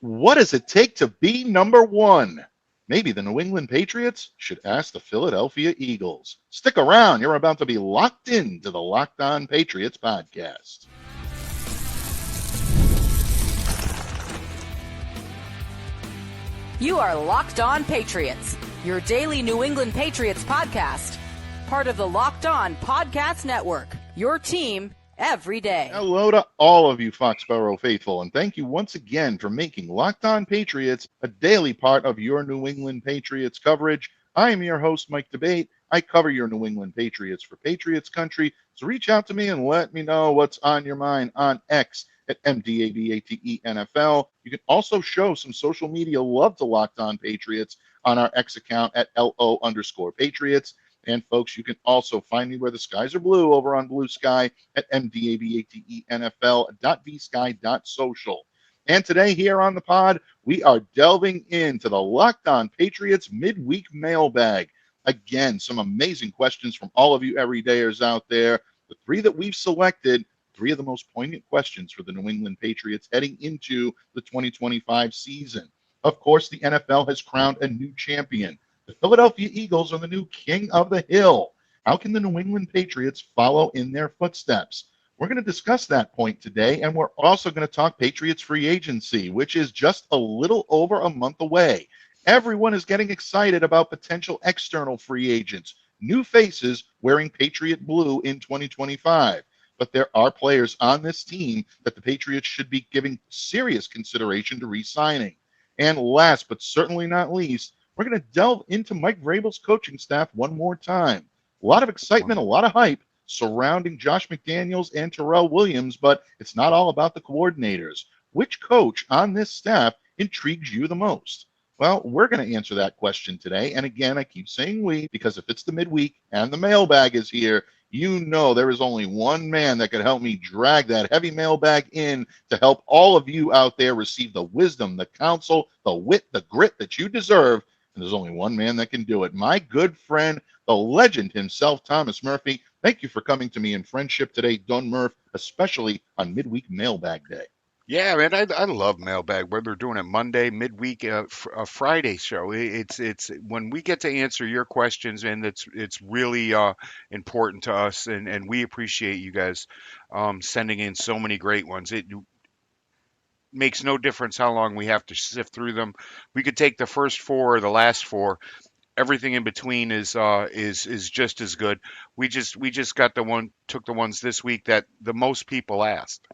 What does it take to be number one? Maybe the New England Patriots should ask the Philadelphia Eagles. Stick around. You're about to be locked into the Locked On Patriots podcast. You are Locked On Patriots, your daily New England Patriots podcast. Part of the Locked On Podcast Network, your team every day. Hello to all of you Foxborough faithful, and thank you once again for making Locked On Patriots a daily part of your New England Patriots coverage. I am your host, Mike Debate. I cover your New England Patriots for Patriots Country, so reach out to me and let me know what's on your mind on X at MDABATENFL. You can also show some social media love to Locked On Patriots on our X account at LO_Patriots. And folks, you can also find me where the skies are blue over on Blue Sky at MDABATENFL.vsky.social. And today here on the pod, we are delving into the Locked On Patriots midweek mailbag. Again, some amazing questions from all of you everydayers out there. The three that we've selected, three of the most poignant questions for the New England Patriots heading into the 2025 season. Of course, the NFL has crowned a new champion. The Philadelphia Eagles are the new king of the hill. How can the New England Patriots follow in their footsteps? We're going to discuss that point today, and we're also going to talk Patriots free agency, which is just a little over a month away. Everyone is getting excited about potential external free agents, new faces wearing Patriot blue in 2025. But there are players on this team that the Patriots should be giving serious consideration to re-signing. And last but certainly not least, we're going to delve into Mike Vrabel's coaching staff one more time. A lot of excitement, a lot of hype surrounding Josh McDaniels and Terrell Williams, but it's not all about the coordinators. Which coach on this staff intrigues you the most? Well, we're going to answer that question today. And again, I keep saying we, because if it's the midweek and the mailbag is here, you know there is only one man that could help me drag that heavy mailbag in to help all of you out there receive the wisdom, the counsel, the wit, the grit that you deserve. And there's only one man that can do it. My good friend, the legend himself, Thomas Murphy. Thank you for coming to me in friendship today, Don Murph, especially on midweek mailbag day. Yeah, man, I love mailbag. Whether we're doing it Monday, midweek, a Friday show. It's when we get to answer your questions, and it's really important to us, and we appreciate you guys sending in so many great ones. It makes no difference how long we have to sift through them. We could take the first four or the last four. Everything in between is just as good. We just took the ones this week that the most people asked.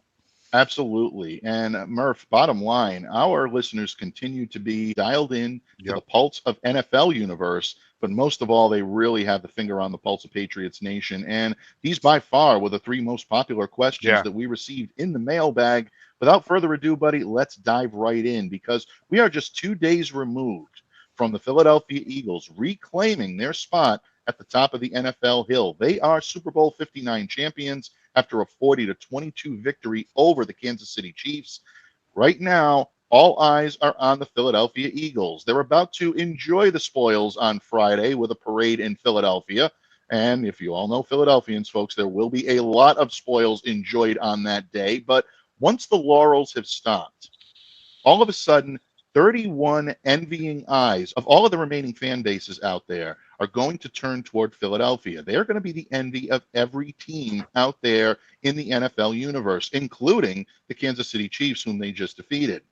Absolutely. And Murph, bottom line, our listeners continue to be dialed in to the pulse of NFL universe, but most of all, they really have the finger on the pulse of Patriots Nation. And these by far were the three most popular questions that we received in the mailbag. Without further ado, buddy, let's dive right in because we are just 2 days removed from the Philadelphia Eagles reclaiming their spot at the top of the NFL hill. They are Super Bowl 59 champions after a 40-22 victory over the Kansas City Chiefs. Right now, all eyes are on the Philadelphia Eagles. They're about to enjoy the spoils on Friday with a parade in Philadelphia. And if you all know Philadelphians, folks, there will be a lot of spoils enjoyed on that day. But once the laurels have stopped, all of a sudden, 31 envying eyes of all of the remaining fan bases out there are going to turn toward Philadelphia. They're going to be the envy of every team out there in the NFL universe, including the Kansas City Chiefs, whom they just defeated.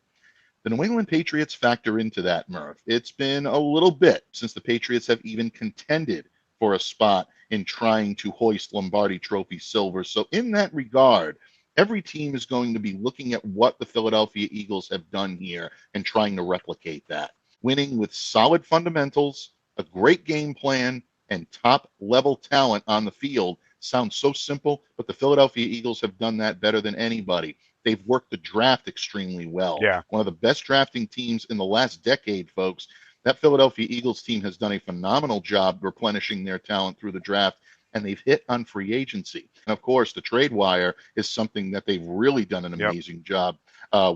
The New England Patriots factor into that, Murph. It's been a little bit since the Patriots have even contended for a spot in trying to hoist Lombardi Trophy silver. So in that regard, every team is going to be looking at what the Philadelphia Eagles have done here and trying to replicate that. Winning with solid fundamentals, a great game plan, and top-level talent on the field sounds so simple, but the Philadelphia Eagles have done that better than anybody. They've worked the draft extremely well. Yeah. One of the best drafting teams in the last decade, folks. That Philadelphia Eagles team has done a phenomenal job replenishing their talent through the draft, and they've hit on free agency. And of course, the trade wire is something that they've really done an amazing job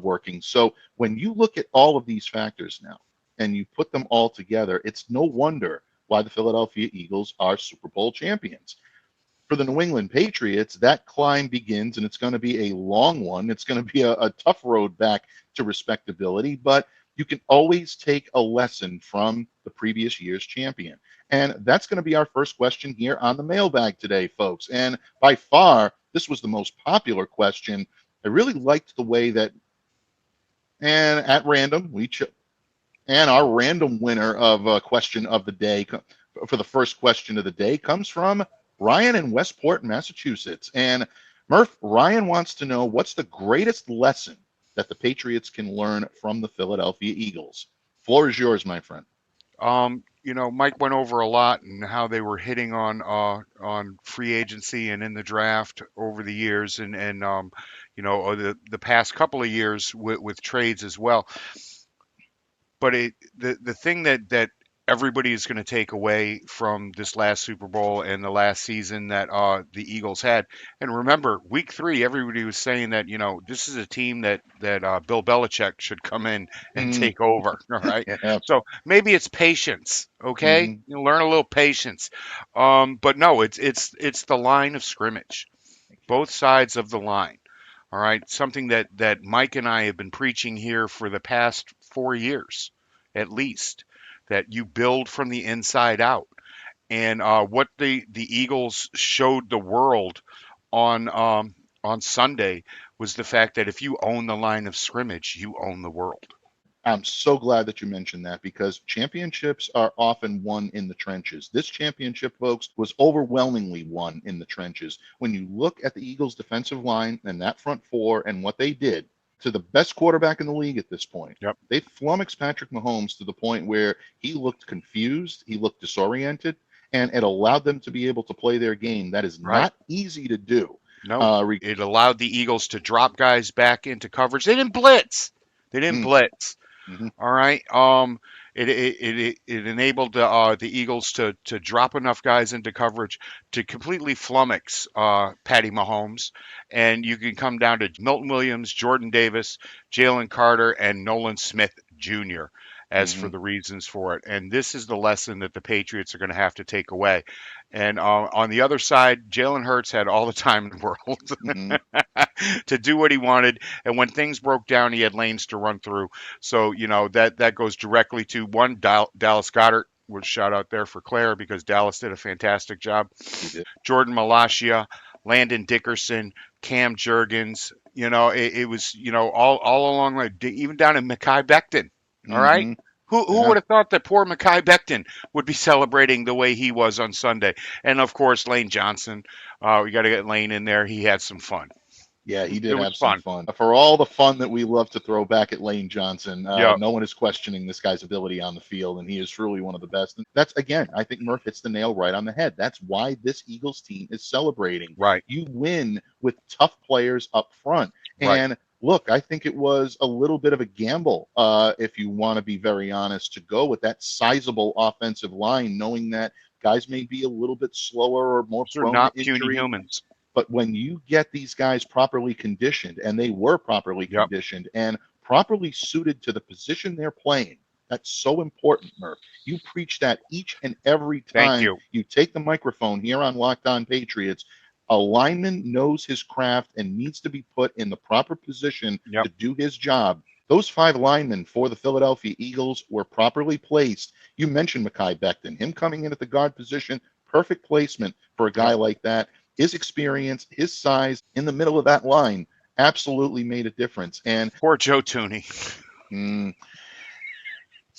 working. So when you look at all of these factors now and you put them all together, it's no wonder why the Philadelphia Eagles are Super Bowl champions. For the New England Patriots, that climb begins, and it's going to be a long one. It's going to be a tough road back to respectability, but you can always take a lesson from the previous year's champion. And that's going to be our first question here on the mailbag today, folks. And by far, this was the most popular question. I really liked the way that, and at random, and our random winner of question of the day for the first question of the day comes from Ryan in Westport, Massachusetts. And Murph, Ryan wants to know, what's the greatest lesson that the Patriots can learn from the Philadelphia Eagles? Floor is yours, my friend. Mike went over a lot and how they were hitting on free agency and in the draft over the years, and the past couple of years with trades as well. But the thing that everybody is going to take away from this last Super Bowl and the last season that the Eagles had, and remember, Week 3, everybody was saying that this is a team that Bill Belichick should come in and take over. All right, Yeah. so maybe it's patience. Okay, Mhm. learn a little patience. But no, it's the line of scrimmage, both sides of the line. All right, something that Mike and I have been preaching here for the past 4 years, at least, that you build from the inside out. And what the Eagles showed the world on Sunday was the fact that if you own the line of scrimmage, you own the world. I'm so glad that you mentioned that, because championships are often won in the trenches. This championship, folks, was overwhelmingly won in the trenches. When you look at the Eagles' defensive line and that front four and what they did to the best quarterback in the league at this point, Yep. they flummoxed Patrick Mahomes to the point where he looked confused, he looked disoriented, and it allowed them to be able to play their game. That is Right. not easy to do. No, it allowed the Eagles to drop guys back into coverage. They didn't blitz. They didn't blitz. Mhm. All right. It enabled the Eagles to drop enough guys into coverage to completely flummox Patty Mahomes, and you can come down to Milton Williams, Jordan Davis, Jalen Carter, and Nolan Smith Jr. as for Mhm. the reasons for it. And this is the lesson that the Patriots are going to have to take away. And on the other side, Jalen Hurts had all the time in the world Mhm. to do what he wanted, and when things broke down, he had lanes to run through. So that goes directly to one Dallas Goedert. Was shout out there for Claire because Dallas did a fantastic job. He did. Jordan Malatia, Landon Dickerson, Cam Jurgens. It was all along even down to Mekhi Becton. All right. Mhm. Who Yeah. would have thought that poor Mekhi Becton would be celebrating the way he was on Sunday? And of course, Lane Johnson. We got to get Lane in there. He had some fun. Yeah, he It did was have some fun. fun. For all the fun that we love to throw back at Lane Johnson, Yeah. no one is questioning this guy's ability on the field, and he is truly one of the best. And that's, again, I think Murph hits the nail right on the head. That's why this Eagles team is celebrating. Right. You win with tough players up front. Right. And look, I think it was a little bit of a gamble, if you want to be very honest, to go with that sizable offensive line, knowing that guys may be a little bit slower or more Those are prone to not puny injury. humans. But when you get these guys properly conditioned, and they were properly Yep. conditioned and properly suited to the position they're playing, that's so important, Murph. You preach that each and every Thank time you. take the microphone here on Locked On Patriots. A lineman knows his craft and needs to be put in the proper position Yep. to do his job. Those 5 linemen for the Philadelphia Eagles were properly placed. You mentioned Mekhi Becton, him coming in at the guard position, perfect placement for a guy Yep. like that. His experience, his size in the middle of that line absolutely made a difference. And Poor Joe Tooney.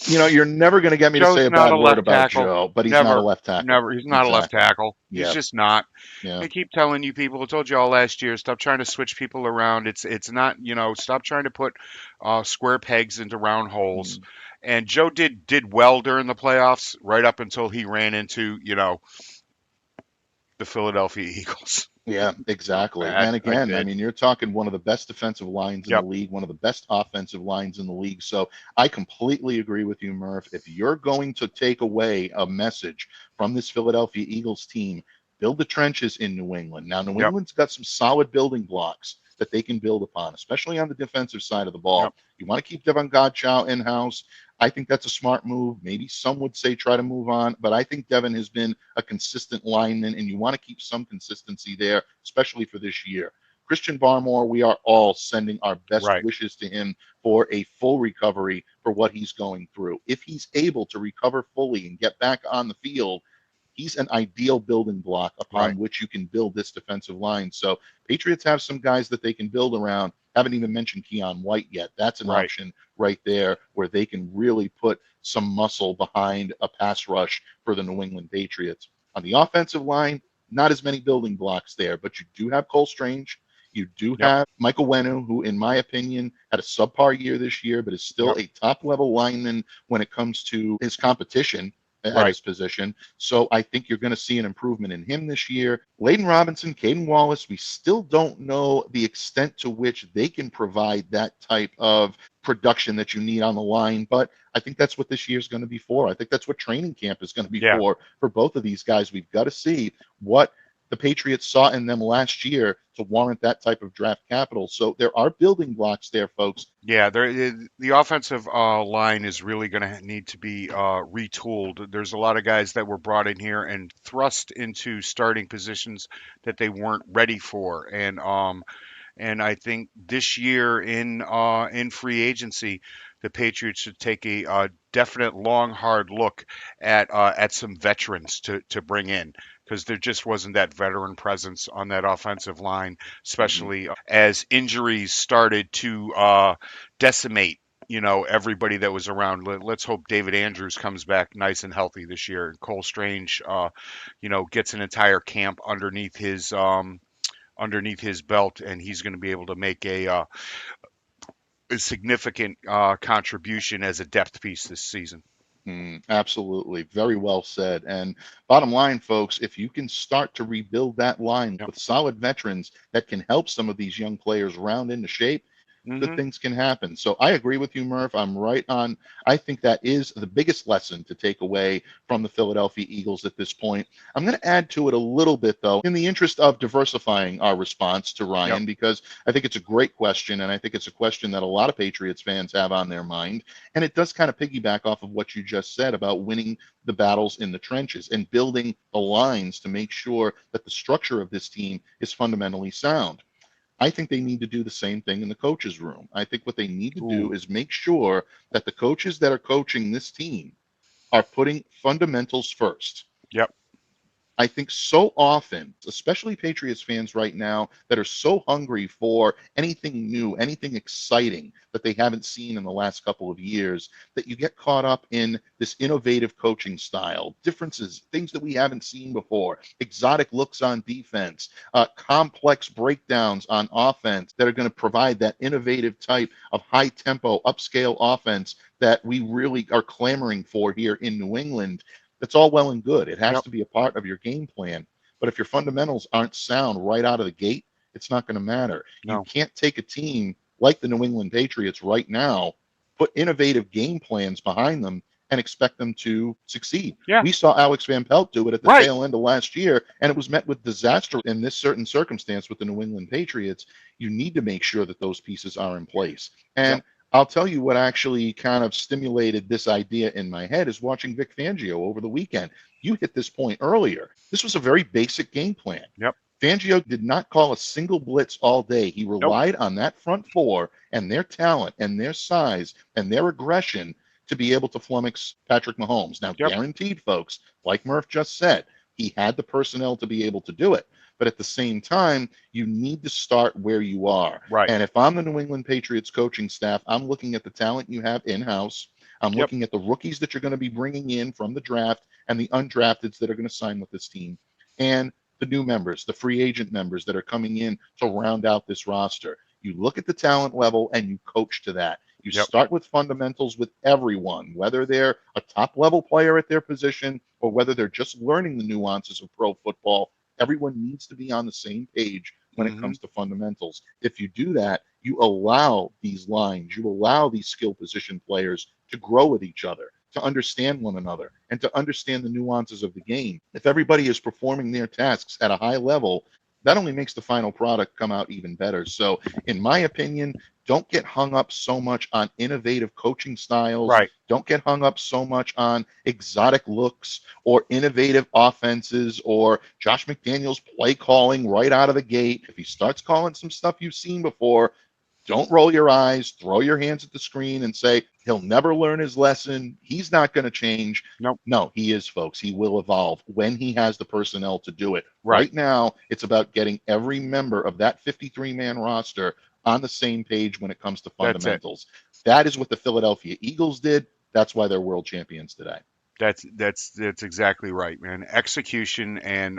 you're never going to get me to Joe's say a not bad a word left about tackle. Joe, but he's not a Never. left tackle. Never. He's not a left Exactly. tackle. Yeah. He's just not. Yeah. I keep telling you people, I told you all last year, stop trying to switch people around. It's not, stop trying to put square pegs into round holes. And Joe did well during the playoffs right up until he ran into, the Philadelphia Eagles. Yeah, exactly. Bad. And I again, I did. mean, you're talking one of the best defensive lines in the Yep. league, one of the best offensive lines in the league. So I completely agree with you, Murph. If you're going to take away a message from this Philadelphia Eagles team, build the trenches in New England. Now, New Yep. England's got some solid building blocks. that they can build upon, especially on the defensive side of the ball. Yep. You want to keep Devon Godchow in-house. I think that's a smart move. Maybe some would say try to move on, but I think Devon has been a consistent lineman, and you want to keep some consistency there, especially for this year. Christian Barmore, we are all sending our best Right. wishes to him for a full recovery for what he's going through. If he's able to recover fully and get back on the field, he's an ideal building block upon Right. which you can build this defensive line. So Patriots have some guys that they can build around. Haven't even mentioned Keon White yet. That's an Right. option right there where they can really put some muscle behind a pass rush for the New England Patriots. On the offensive line, not as many building blocks there, but you do have Cole Strange. You do Yep. have Michael Wenu, who, in my opinion, had a subpar year this year, but is still Yep. a top-level lineman when it comes to his competition at Right. his position. So I think you're going to see an improvement in him this year. Layden Robinson, Caden Wallace, we still don't know the extent to which they can provide that type of production that you need on the line, but I think that's what this year is going to be for. I think that's what training camp is going to be Yeah. for both of these guys. We've got to see what the Patriots saw in them last year to warrant that type of draft capital. So there are building blocks there, folks. Yeah, the offensive line is really going to need to be retooled. There's a lot of guys that were brought in here and thrust into starting positions that they weren't ready for, and I think this year in free agency, the Patriots should take a definite long, hard look at some veterans to bring in, because there just wasn't that veteran presence on that offensive line, especially as injuries started to decimate. Everybody that was around. Let's hope David Andrews comes back nice and healthy this year, and Cole Strange, gets an entire camp underneath his belt, and he's going to be able to make a significant contribution as a depth piece this season. Absolutely. Very well said. And bottom line, folks, if you can start to rebuild that line Yep. with solid veterans that can help some of these young players round into shape, good Hmm. things can happen. So I agree with you, Murph. I'm right on. I think that is the biggest lesson to take away from the Philadelphia Eagles at this point. I'm going to add to it a little bit, though, in the interest of diversifying our response to Ryan, Yep. because I think it's a great question, and I think it's a question that a lot of Patriots fans have on their mind. And it does kind of piggyback off of what you just said about winning the battles in the trenches and building the lines to make sure that the structure of this team is fundamentally sound. I think they need to do the same thing in the coaches' room. I think what they need to do Ooh. is make sure that the coaches that are coaching this team are putting fundamentals first. Yep. I think so often, especially Patriots fans right now that are so hungry for anything new, anything exciting that they haven't seen in the last couple of years, that you get caught up in this innovative coaching style, differences, things that we haven't seen before, exotic looks on defense, complex breakdowns on offense that are going to provide that innovative type of high tempo, upscale offense that we really are clamoring for here in New England. That's all well and good. It has Yep. to be a part of your game plan. But if your fundamentals aren't sound right out of the gate, it's not going to matter. You No. can't take a team like the New England Patriots right now, put innovative game plans behind them, and expect them to succeed. Yeah. We saw Alex Van Pelt do it at the Right. tail end of last year, and it was met with disaster in this certain circumstance with the New England Patriots. You need to make sure that those pieces are in place. And Yep. I'll tell you what actually kind of stimulated this idea in my head is watching Vic Fangio over the weekend. You hit this point earlier. This was a very basic game plan. Yep. Fangio did not call a single blitz all day. He Nope. relied on that front four and their talent and their size and their aggression to be able to flummox Patrick Mahomes. Now, Yep. guaranteed, folks, like Murph just said, he had the personnel to be able to do it. But at the same time, you need to start where you are. Right. And if I'm the New England Patriots coaching staff, I'm looking at the talent you have in-house. I'm Yep. looking at the rookies that you're going to be bringing in from the draft and the undrafteds that are going to sign with this team, and the new members, the free agent members that are coming in to round out this roster. You look at the talent level and you coach to that. You Yep. start with fundamentals with everyone, whether they're a top-level player at their position or whether they're just learning the nuances of pro football. Everyone needs to be on the same page when it Mhm. comes to fundamentals. If you do that, you allow these lines, you allow these skill position players to grow with each other, to understand one another, and to understand the nuances of the game. If everybody is performing their tasks at a high level, that only makes the final product come out even better. So, in my opinion, don't get hung up so much on innovative coaching styles. Right. Don't get hung up so much on exotic looks or innovative offenses or Josh McDaniels play calling right out of the gate. If he starts calling some stuff you've seen before, don't roll your eyes, throw your hands at the screen and say, he'll never learn his lesson. He's not going to change. Nope. No, he is, folks. He will evolve when he has the personnel to do it. Right. Right now, it's about getting every member of that 53-man roster on the same page when it comes to That's it. fundamentals. That is what the Philadelphia Eagles did. That's why they're world champions today. That's exactly right, man. Execution and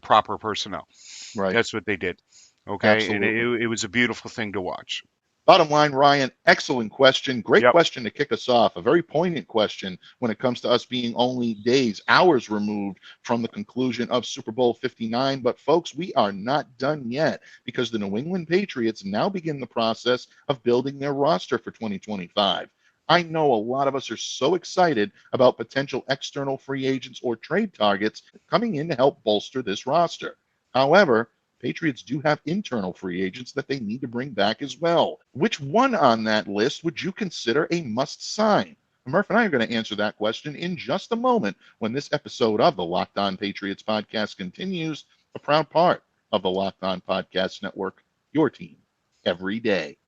proper personnel. Right. That's what they did. Okay, and Absolutely. it was a beautiful thing to watch. Bottom line, Ryan, excellent question. Great Yep. question to kick us off. A very poignant question when it comes to us being only days, hours removed from the conclusion of Super Bowl 59. But, folks, we are not done yet because the New England Patriots now begin the process of building their roster for 2025. I know a lot of us are so excited about potential external free agents or trade targets coming in to help bolster this roster. However, Patriots do have internal free agents that they need to bring back as well. Which one on that list would you consider a must sign? Murph and I are going to answer that question in just a moment when this episode of the Locked On Patriots podcast continues, a proud part of the Locked On Podcast Network, your team every day.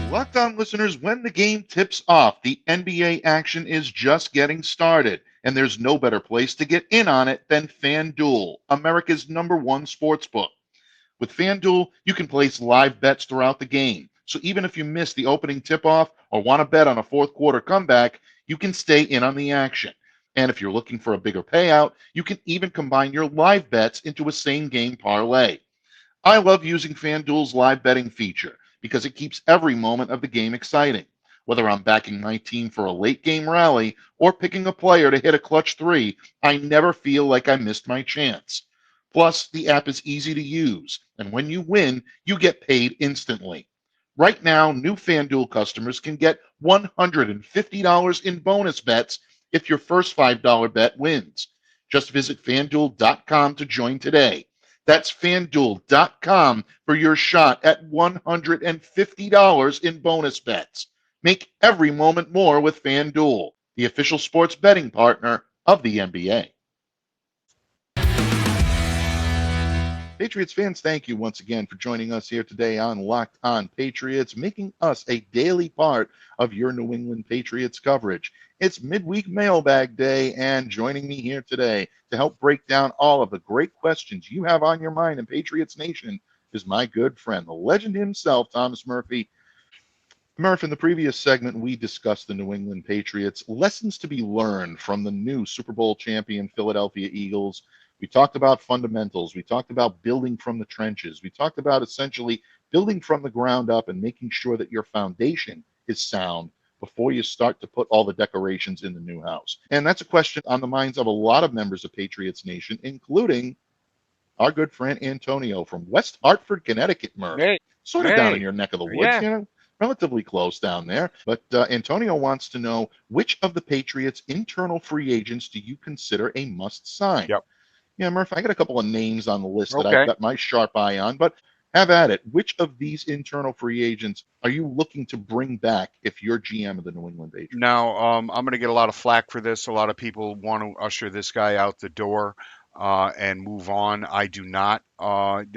Locked On listeners, when the game tips off, the NBA action is just getting started, and there's no better place to get in on it than FanDuel, America's #1 sportsbook. With FanDuel, you can place live bets throughout the game. So even if you miss the opening tip-off or want to bet on a fourth quarter comeback, you can stay in on the action. And if you're looking for a bigger payout, you can even combine your live bets into a same-game parlay. I love using FanDuel's live betting feature because it keeps every moment of the game exciting. Whether I'm backing my team for a late game rally or picking a player to hit a clutch three, I never feel like I missed my chance. Plus, the app is easy to use, and when you win, you get paid instantly. Right now, new FanDuel customers can get $150 in bonus bets if your first $5 bet wins. Just visit fanduel.com to join today. That's fanduel.com for your shot at $150 in bonus bets. Make every moment more with FanDuel, the official sports betting partner of the NBA. Patriots fans, thank you once again for joining us here today on Locked On Patriots, making us a daily part of your New England Patriots coverage. It's midweek mailbag day, and joining me here today to help break down all of the great questions you have on your mind in Patriots Nation is my good friend, the legend himself, Thomas Murphy. Murph, in the previous segment, we discussed the New England Patriots, lessons to be learned from the new Super Bowl champion Philadelphia Eagles. We talked about fundamentals. We talked about building from the trenches. We talked about essentially building from the ground up and making sure that your foundation is sound before you start to put all the decorations in the new house. And that's a question on the minds of a lot of members of Patriots Nation, including our good friend Antonio from West Hartford, Connecticut, Murph. Hey, Sort of down in hey, your neck of the woods, yeah. relatively close down there. But Antonio wants to know, which of the Patriots' internal free agents do you consider a must sign? Yep. Yeah, Murph, I got a couple of names on the list that I've Okay. got my sharp eye on, but have at it. Which of these internal free agents are you looking to bring back if you're GM of the New England Patriots? Now, I'm going to get a lot of flack for this. A lot of people want to usher this guy out the door and move on. I do not. And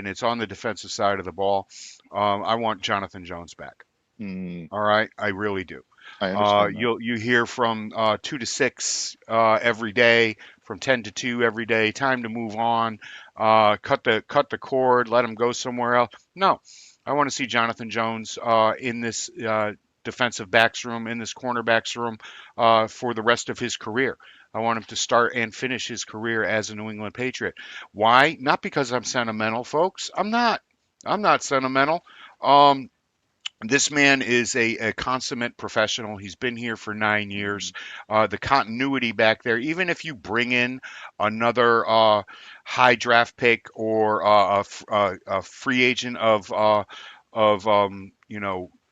it's on the defensive side of the ball. I want Jonathan Jones back. Hmm, All right, I really do. I understand that. You hear from 2 to 6 every day, from 10 to 2 every day. Time to move on. Cut the cord. Let him go somewhere else. No, I want to see Jonathan Jones in this defensive backs room, in this cornerbacks room for the rest of his career. I want him to start and finish his career as a New England Patriot. Why? Not because I'm sentimental, folks. I'm not. I'm not sentimental. Um, this man is a consummate professional. He's been here for 9 years. The continuity back there, even if you bring in another high draft pick or a free agent of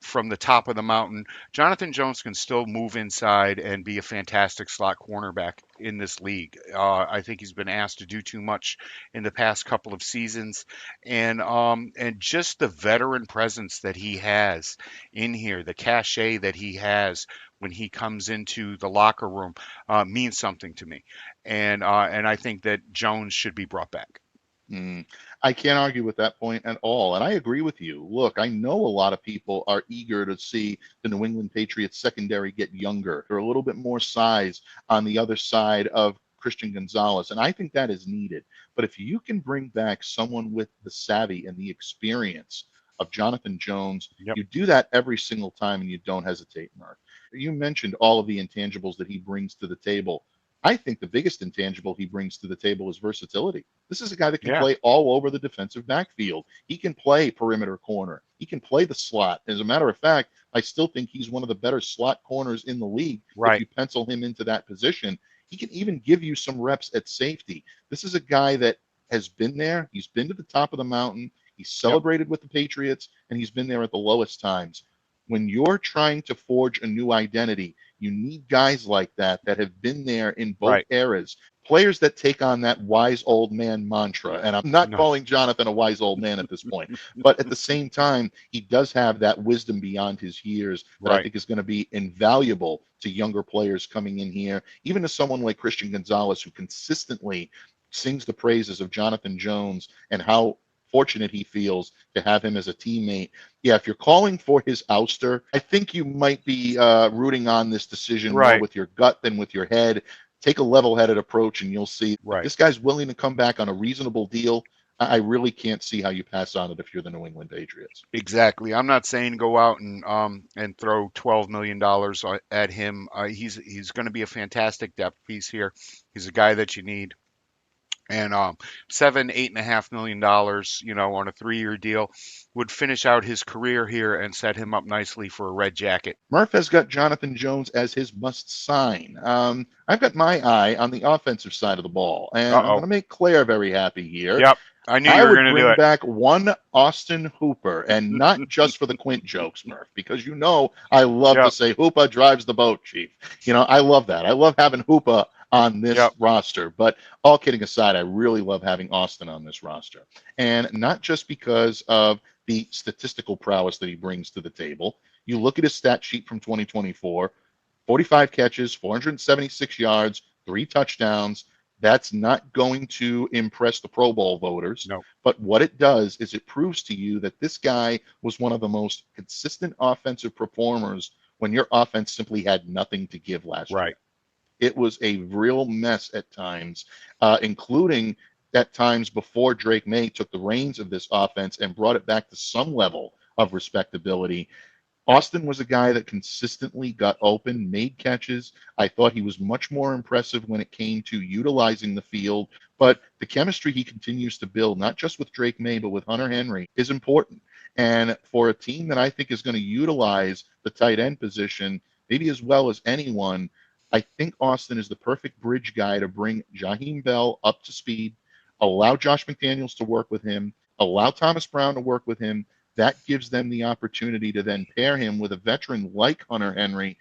from the top of the mountain. Jonathan Jones can still move inside and be a fantastic slot cornerback in this league. I think he's been asked to do too much in the past couple of seasons, and just the veteran presence that he has in here, the cachet that he has when he comes into the locker room, means something to me, and I think that Jones should be brought back. Mm, I can't argue with that point at all. And I agree with you. Look, I know a lot of people are eager to see the New England Patriots secondary get younger. They're a little bit more size on the other side of Christian Gonzalez. And I think that is needed. But if you can bring back someone with the savvy and the experience of Jonathan Jones, Yep. you do that every single time and you don't hesitate, Murph. You mentioned all of the intangibles that he brings to the table. I think the biggest intangible he brings to the table is versatility. This is a guy that can Yeah. play all over the defensive backfield. He can play perimeter corner. He can play the slot. As a matter of fact, I still think he's one of the better slot corners in the league. If Right. you pencil him into that position, he can even give you some reps at safety. This is a guy that has been there. He's been to the top of the mountain. He's Yep. celebrated with the Patriots, and he's been there at the lowest times. When you're trying to forge a new identity, you need guys like that that have been there in both Right. eras. Players that take on that wise old man mantra. And I'm not No. calling Jonathan a wise old man at this point, but at the same time, he does have that wisdom beyond his years that I Right. think is going to be invaluable to younger players coming in here, even to someone like Christian Gonzalez, who consistently sings the praises of Jonathan Jones and how fortunate he feels to have him as a teammate. Yeah, if you're calling for his ouster, I think you might be rooting on this decision more Right. with your gut than with your head. Take a level-headed approach, and you'll see if Right. this guy's willing to come back on a reasonable deal. I really can't see how you pass on it if you're the New England Patriots. Exactly. I'm not saying go out and throw $12 million at him. He's going to be a fantastic depth piece here. He's a guy that you need. And 7, $8.5 million, on a 3-year deal would finish out his career here and set him up nicely for a red jacket. Murph has got Jonathan Jones as his must sign. I've got my eye on the offensive side of the ball, and I'm going Uh-oh. to make Claire very happy here. Yep. I knew you I were would going to do bring it. back one Austin Hooper, and not just for the Quint jokes, Murph, because I love to Yep. say Hooper drives the boat, Chief. I love that. I love having Hooper on this Yep. roster. But all kidding aside, I really love having Austin on this roster. And not just because of the statistical prowess that he brings to the table. You look at his stat sheet from 2024, 45 catches, 476 yards, 3 touchdowns. That's not going to impress the Pro Bowl voters. No. But what it does is it proves to you that this guy was one of the most consistent offensive performers when your offense simply had nothing to give last year. Right. It was a real mess at times, including at times before Drake May took the reins of this offense and brought it back to some level of respectability. Austin was a guy that consistently got open, made catches. I thought he was much more impressive when it came to utilizing the field. But the chemistry he continues to build, not just with Drake May, but with Hunter Henry, is important. And for a team that I think is going to utilize the tight end position, maybe as well as anyone, I think Austin is the perfect bridge guy to bring Jaheim Bell up to speed, allow Josh McDaniels to work with him, allow Thomas Brown to work with him. That gives them the opportunity to then pair him with a veteran like Hunter Henry.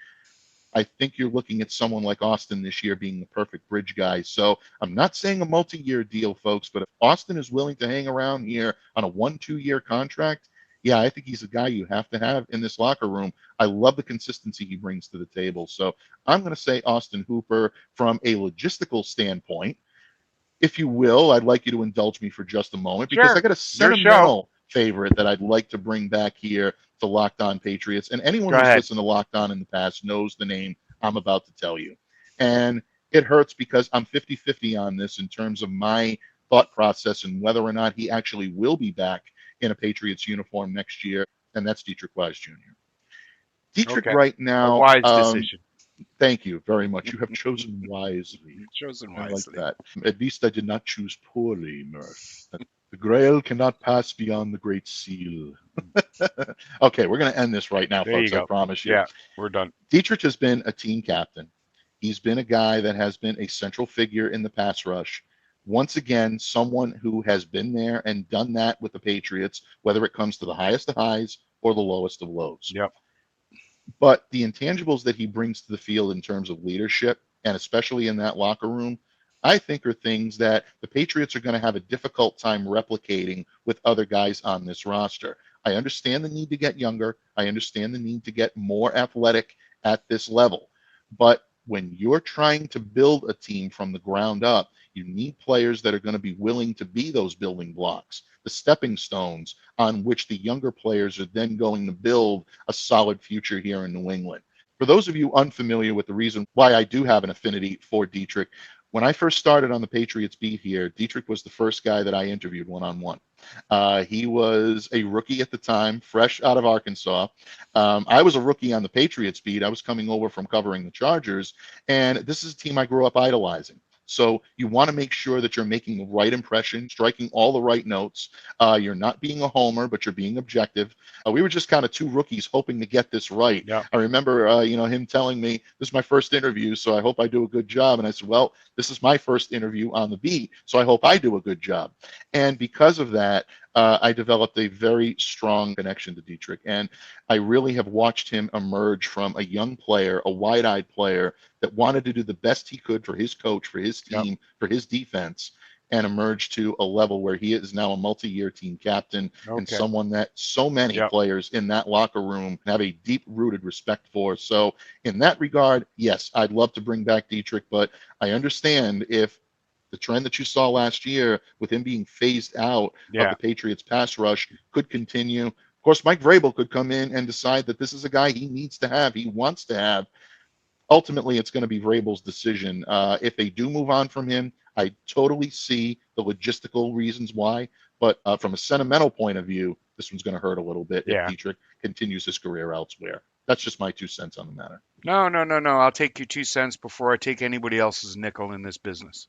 I think you're looking at someone like Austin this year being the perfect bridge guy. So I'm not saying a multi-year deal, folks, but if Austin is willing to hang around here on a 1-2 year contract, yeah, I think he's a guy you have to have in this locker room. I love the consistency he brings to the table. So I'm going to say Austin Hooper from a logistical standpoint. If you will, I'd like you to indulge me for just a moment because Sure. I got a Your show. sentimental favorite that I'd like to bring back here to Locked On Patriots. And anyone Go who's ahead. listened to Locked On in the past knows the name I'm about to tell you. And it hurts because I'm 50-50 on this in terms of my thought process and whether or not he actually will be back in a Patriots uniform next year. And that's Dietrich Wise Jr. Dietrich Okay. right A now. wise decision. Thank you very much. You have chosen wisely. Chosen I like wisely. that. At least I did not choose poorly, Murph. The Grail cannot pass beyond the Great Seal. Okay, we're going to end this right now, There you folks. I go. promise you. Yeah, we're done. Dietrich has been a team captain. He's been a guy that has been a central figure in the pass rush. Once again, someone who has been there and done that with the Patriots, whether it comes to the highest of highs or the lowest of lows. Yep. But the intangibles that he brings to the field in terms of leadership, and especially in that locker room, I think are things that the Patriots are going to have a difficult time replicating with other guys on this roster. I understand the need to get younger. I understand the need to get more athletic at this level. But when you're trying to build a team from the ground up, you need players that are going to be willing to be those building blocks, the stepping stones on which the younger players are then going to build a solid future here in New England. For those of you unfamiliar with the reason why I do have an affinity for Dietrich, when I first started on the Patriots beat here, Dietrich was the first guy that I interviewed one-on-one. He was a rookie at the time, fresh out of Arkansas. I was a rookie on the Patriots beat. I was coming over from covering the Chargers, and this is a team I grew up idolizing. So you want to make sure that you're making the right impression, striking all the right notes. You're not being a homer, but you're being objective. We were just kind of two rookies hoping to get this right. Yeah. I remember, him telling me, this is my first interview, so I hope I do a good job. And I said, well, this is my first interview on the beat, so I hope I do a good job. And because of that, I developed a very strong connection to Dietrich. And I really have watched him emerge from a young player, a wide-eyed player that wanted to do the best he could for his coach, for his team, for his defense, and emerge to a level where he is now a multi-year team captain and someone that so many players in that locker room have a deep-rooted respect for. So in that regard, yes, I'd love to bring back Dietrich, but I understand if the trend that you saw last year with him being phased out of the Patriots pass rush could continue. Of course, Mike Vrabel could come in and decide that this is a guy he needs to have, he wants to have. Ultimately, it's going to be Vrabel's decision. If they do move on from him, I totally see the logistical reasons why. But from a sentimental point of view, this one's going to hurt a little bit if Dietrich continues his career elsewhere. That's just my 2 cents on the matter. No. I'll take your 2 cents before I take anybody else's nickel in this business.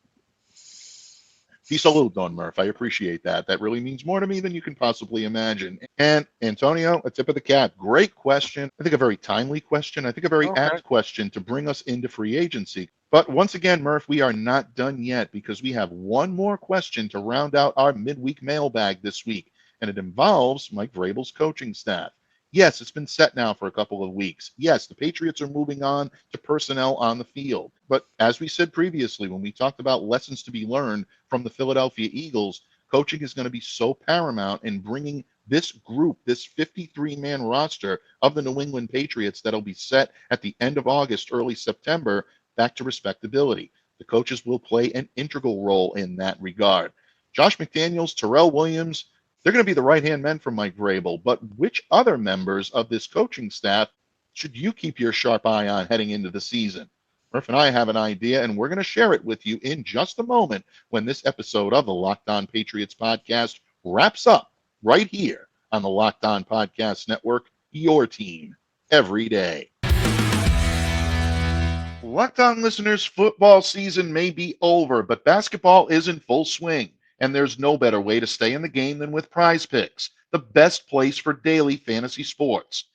Be saludo, Murph. I appreciate that. That really means more to me than you can possibly imagine. And Antonio, a tip of the cap. Great question. I think a very timely question. I think a very apt question to bring us into free agency. But once again, Murph, we are not done yet because we have one more question to round out our midweek mailbag this week, and it involves Mike Vrabel's coaching staff. Yes, it's been set now for a couple of weeks. Yes, the Patriots are moving on to personnel on the field. But as we said previously, when we talked about lessons to be learned from the Philadelphia Eagles, coaching is going to be so paramount in bringing this group, this 53-man roster of the New England Patriots that'll be set at the end of August, early September, back to respectability. The coaches will play an integral role in that regard. Josh McDaniels, Terrell Williams, they're going to be the right-hand men for Mike Vrabel, but which other members of this coaching staff should you keep your sharp eye on heading into the season? Murph and I have an idea, and we're going to share it with you in just a moment when this episode of the Locked On Patriots podcast wraps up right here on the Locked On Podcast Network, your team every day. Locked On listeners, football season may be over, but basketball is in full swing. And there's no better way to stay in the game than with Prize Picks, the best place for daily fantasy sports.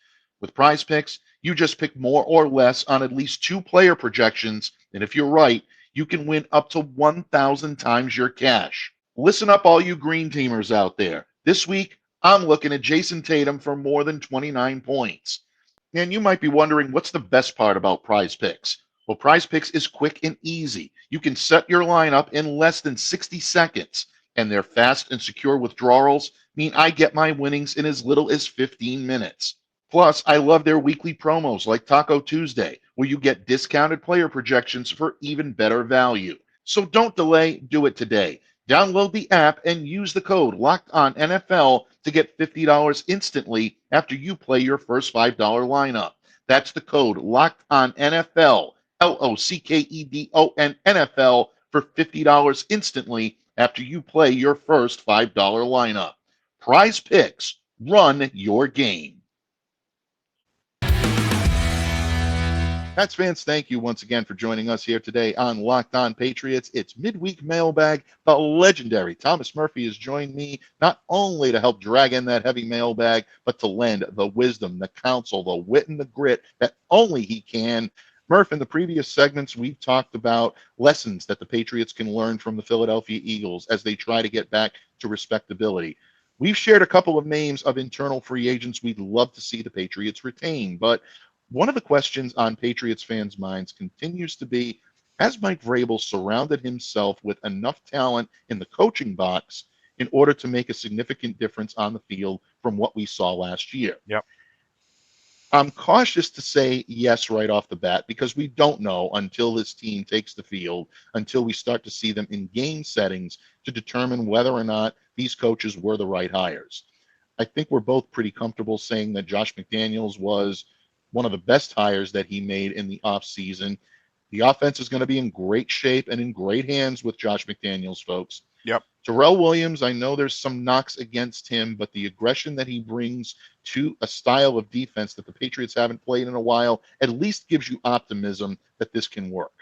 With Prize Picks, you just pick more or less on at least 2 player projections, and if you're right, you can win up to 1,000 times your cash. Listen up, all you green teamers out there. This week, I'm looking at Jason Tatum for more than 29 points. And you might be wondering, what's the best part about Prize Picks? Well, Prize Picks is quick and easy. You can set your lineup in less than 60 seconds, and their fast and secure withdrawals mean I get my winnings in as little as 15 minutes. Plus, I love their weekly promos like Taco Tuesday, where you get discounted player projections for even better value. So don't delay, do it today. Download the app and use the code LOCKEDONNFL to get $50 instantly after you play your first $5 lineup. That's the code LOCKEDONNFL. LOCKEDON NFL for $50 instantly after you play your first $5 lineup. Prize Picks, run your game. Pats fans, thank you once again for joining us here today on Locked On Patriots. It's midweek mailbag. The legendary Thomas Murphy has joined me not only to help drag in that heavy mailbag, but to lend the wisdom, the counsel, the wit, and the grit that only he can. Murph, in the previous segments, we've talked about lessons that the Patriots can learn from the Philadelphia Eagles as they try to get back to respectability. We've shared a couple of names of internal free agents we'd love to see the Patriots retain, but one of the questions on Patriots fans' minds continues to be, has Mike Vrabel surrounded himself with enough talent in the coaching box in order to make a significant difference on the field from what we saw last year? Yep. I'm cautious to say yes right off the bat because we don't know until this team takes the field, until we start to see them in game settings to determine whether or not these coaches were the right hires. I think we're both pretty comfortable saying that Josh McDaniels was one of the best hires that he made in the offseason. The offense is going to be in great shape and in great hands with Josh McDaniels, folks. Yep. Terrell Williams, I know there's some knocks against him, but the aggression that he brings to a style of defense that the Patriots haven't played in a while at least gives you optimism that this can work.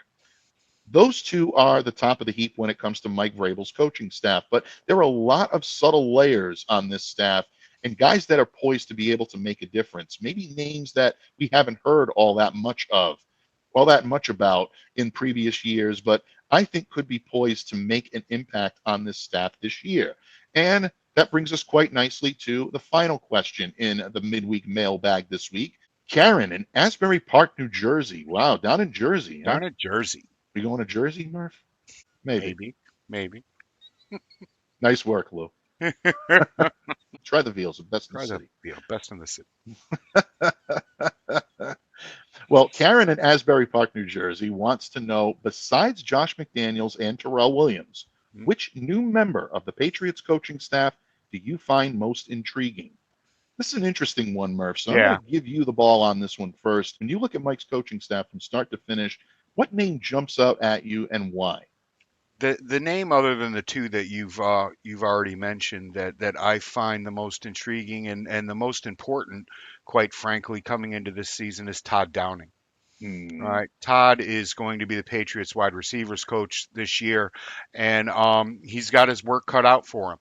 Those two are the top of the heap when it comes to Mike Vrabel's coaching staff, but there are a lot of subtle layers on this staff and guys that are poised to be able to make a difference. Maybe names that we haven't heard all that much about in previous years, but I think could be poised to make an impact on this staff this year. And that brings us quite nicely to the final question in the midweek mailbag this week. Karen in Asbury Park, New Jersey. Wow, down in Jersey. Down in Jersey. We going to Jersey, Murph? Maybe. Nice work, Lou. Try the veals, best in the city. Best in the city. Well, Karen in Asbury Park, New Jersey wants to know, besides Josh McDaniels and Terrell Williams, which new member of the Patriots coaching staff do you find most intriguing? This is an interesting one, Murph, so I'm going to give you the ball on this one first. When you look at Mike's coaching staff from start to finish, what name jumps out at you and why? The name, other than the two that you've already mentioned, that I find the most intriguing and the most important, quite frankly, coming into this season is Todd Downing. All right, Todd is going to be the Patriots wide receivers coach this year, and he's got his work cut out for him.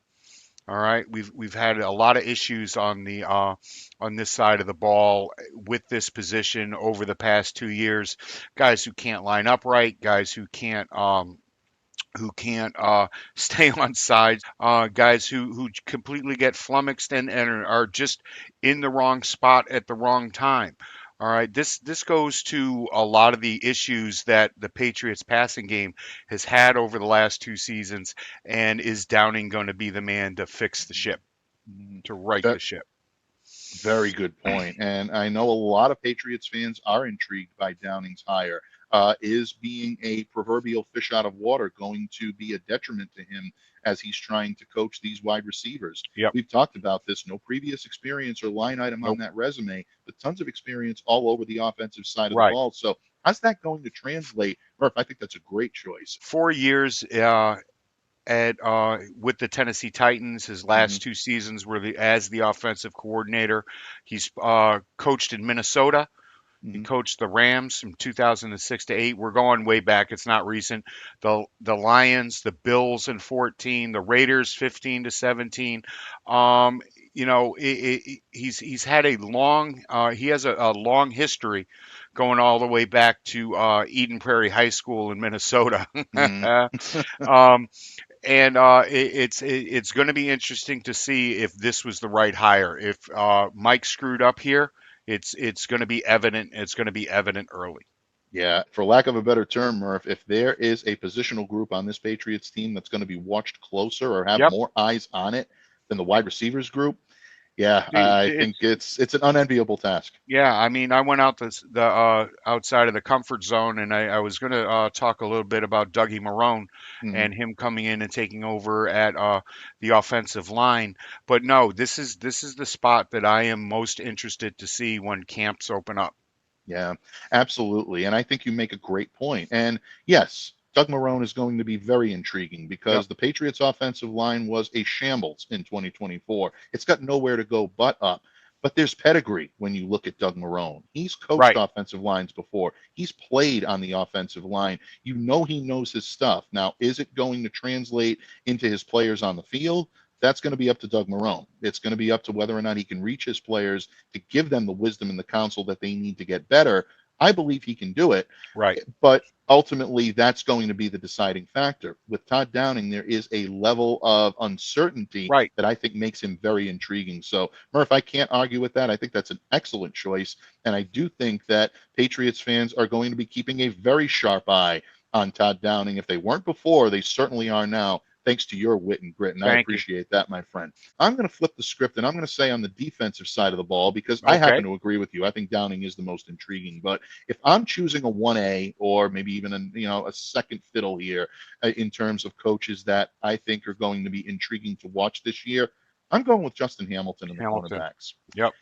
All right, we've had a lot of issues on this side of the ball with this position over the past 2 years. Guys who can't line up right, guys who can't stay on sides, guys who completely get flummoxed and are just in the wrong spot at the wrong time. All right, this goes to a lot of the issues that the Patriots passing game has had over the last 2 seasons, and is Downing going to be the man to fix the ship, to right the ship? Very good point. And I know a lot of Patriots fans are intrigued by Downing's hire. Is being a proverbial fish out of water going to be a detriment to him as he's trying to coach these wide receivers? Yep. We've talked about this. No previous experience or line item on that resume, but tons of experience all over the offensive side of the ball. So how's that going to translate? Murph, I think that's a great choice. 4 years with the Tennessee Titans. His last 2 seasons were as the offensive coordinator. He's coached in Minnesota. He coached the Rams from 2006 to 8. We're going way back. It's not recent. The Lions, the Bills in 14, the Raiders 15 to 17. He's had a long he has a long history going all the way back to Eden Prairie High School in Minnesota. It's going to be interesting to see if this was the right hire. If Mike screwed up here, it's going to be evident. It's going to be evident early. Yeah, for lack of a better term, Murph, if there is a positional group on this Patriots team that's going to be watched closer or have more eyes on it than the wide receivers group, I think it's an unenviable task. Yeah, I mean, I went out the outside of the comfort zone, and I was going to talk a little bit about Dougie Marrone and him coming in and taking over at the offensive line. But no, this is the spot that I am most interested to see when camps open up. Yeah, absolutely. And I think you make a great point. And yes, Doug Marrone is going to be very intriguing because the Patriots offensive line was a shambles in 2024. It's got nowhere to go but up. But there's pedigree when you look at Doug Marrone. He's coached offensive lines before. He's played on the offensive line. You know he knows his stuff. Now, is it going to translate into his players on the field? That's going to be up to Doug Marrone. It's going to be up to whether or not he can reach his players to give them the wisdom and the counsel that they need to get better. I believe he can do it. Right. But ultimately, that's going to be the deciding factor. With Todd Downing, there is a level of uncertainty Right. that I think makes him very intriguing. So, Murph, I can't argue with that. I think that's an excellent choice. And I do think that Patriots fans are going to be keeping a very sharp eye on Todd Downing. If they weren't before, they certainly are now, thanks to your wit and grit. And I Thank you. appreciate that, my friend. I'm going to flip the script and I'm going to say on the defensive side of the ball, because I Okay. happen to agree with you. I think Downing is the most intriguing. But if I'm choosing a 1A or maybe even a second fiddle here in terms of coaches that I think are going to be intriguing to watch this year, I'm going with Justin Hamilton and the Hamilton. cornerbacks. Yep.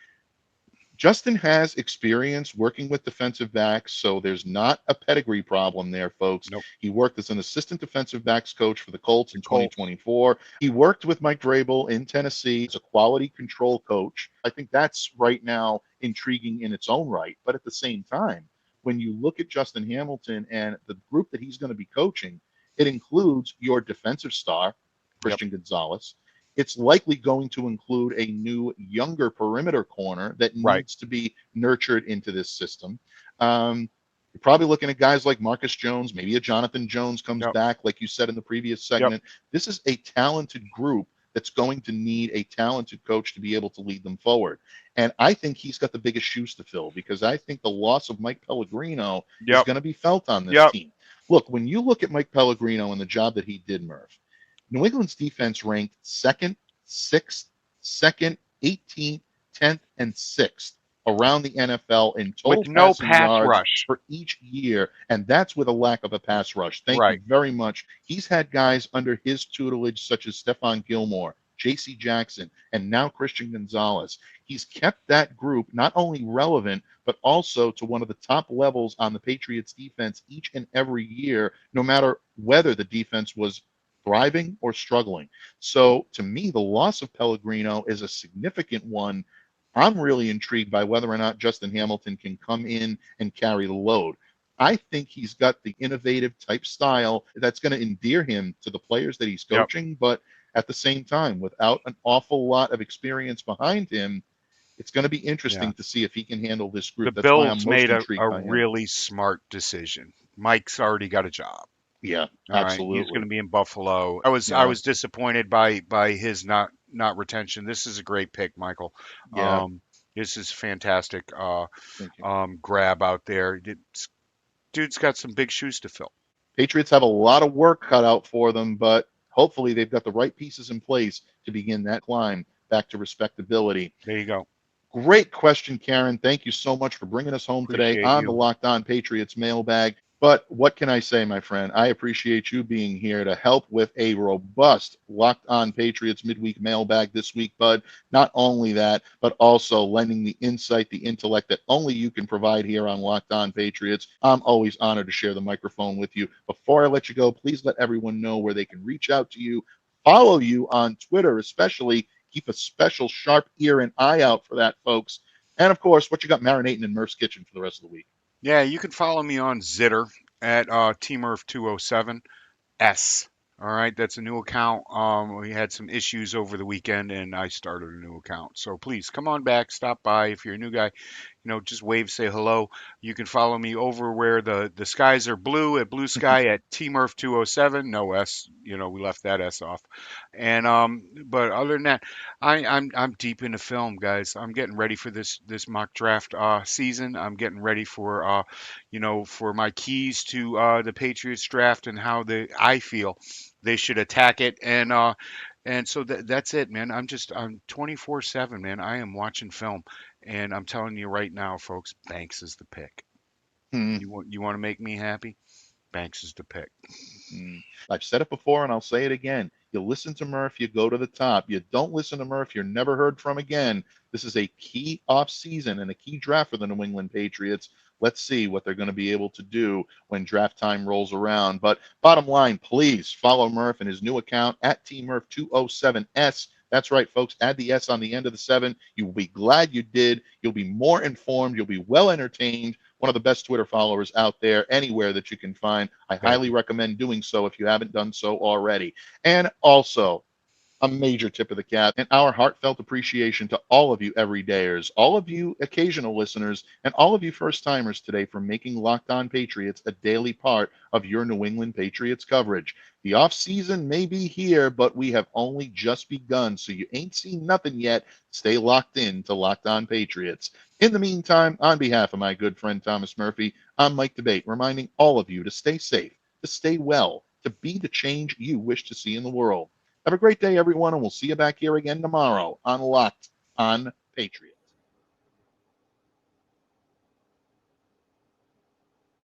Justin has experience working with defensive backs, so there's not a pedigree problem there, folks. Nope. He worked as an assistant defensive backs coach for the Colts in Colts. 2024. He worked with Mike Vrabel in Tennessee as a quality control coach. I think that's right now intriguing in its own right. But at the same time, when you look at Justin Hamilton and the group that he's going to be coaching, it includes your defensive star, Yep. Christian Gonzalez. It's likely going to include a new, younger perimeter corner that Right. needs to be nurtured into this system. You're probably looking at guys like Marcus Jones, maybe a Jonathan Jones comes Yep. back, like you said in the previous segment. This is a talented group that's going to need a talented coach to be able to lead them forward. And I think he's got the biggest shoes to fill, because I think the loss of Mike Pellegrino is Yep. going to be felt on this Yep. team. Look, when you look at Mike Pellegrino and the job that he did, Murph, New England's defense ranked second, 6th, 2nd, 18th, 10th, and 6th around the NFL in total With no passing pass yards rush. for each year, and that's with a lack of a pass rush. Thank Right. you very much. He's had guys under his tutelage such as Stephon Gilmore, J.C. Jackson, and now Christian Gonzalez. He's kept that group not only relevant, but also to one of the top levels on the Patriots defense each and every year, no matter whether the defense was thriving or struggling. So to me, the loss of Pellegrino is a significant one. I'm really intrigued by whether or not Justin Hamilton can come in and carry the load. I think he's got the innovative type style that's going to endear him to the players that he's coaching, but at the same time, without an awful lot of experience behind him, it's going to be interesting to see if he can handle this The group. That's why I'm Bills most made a intrigued by him. really smart decision. Mike's already got a job. Yeah, All right, absolutely. he's going to be in Buffalo. I was disappointed by his not retention. This is a great pick, Michael. Yeah. This is fantastic. Thank you. Grab out there. Dude's got some big shoes to fill. Patriots have a lot of work cut out for them, but hopefully they've got the right pieces in place to begin that climb back to respectability. There you go. Great question, Karen. Thank you so much for bringing us home today Appreciate on you. the Locked On Patriots mailbag. But what can I say, my friend? I appreciate you being here to help with a robust Locked On Patriots midweek mailbag this week, bud. Not only that, but also lending the insight, the intellect that only you can provide here on Locked On Patriots. I'm always honored to share the microphone with you. Before I let you go, please let everyone know where they can reach out to you, follow you on Twitter, especially. Keep a special sharp ear and eye out for that, folks. And of course, what you got marinating in Murph's kitchen for the rest of the week. Yeah, you can follow me on Zitter at tmurph207s. All right, that's a new account. We had some issues over the weekend, and I started a new account. So please come on back, stop by. If you're a new guy, just wave, say hello. You can follow me over where the skies are blue at Blue Sky at tmurph207. No S, we left that S off. And but other than that, I'm deep into film, guys. I'm getting ready for this mock draft season. I'm getting ready for for my keys to the Patriots draft and how I feel they should attack it. And so that's it, man. I'm 24/7, man. I am watching film, and I'm telling you right now, folks, Banks is the pick. You want to make me happy? Banks is the pick. I've said it before, and I'll say it again. You listen to Murph, you go to the top. You don't listen to Murph, you're never heard from again. This is a key offseason and a key draft for the New England Patriots. Let's see what they're going to be able to do when draft time rolls around. But bottom line, please follow Murph and his new account at tmurph207s. That's right, folks. Add the S on the end of the 7. You will be glad you did. You'll be more informed. You'll be well entertained. One of the best Twitter followers out there anywhere that you can find. I highly recommend doing so if you haven't done so already. And also, a major tip of the cap and our heartfelt appreciation to all of you everydayers, all of you occasional listeners, and all of you first timers today for making Locked On Patriots a daily part of your New England Patriots coverage. The off season may be here, but we have only just begun, so you ain't seen nothing yet. Stay locked in to Locked On Patriots. In the meantime, on behalf of my good friend Thomas Murphy, I'm Mike Debate, reminding all of you to stay safe, to stay well, to be the change you wish to see in the world. Have a great day, everyone, and we'll see you back here again tomorrow on Locked On Patriots.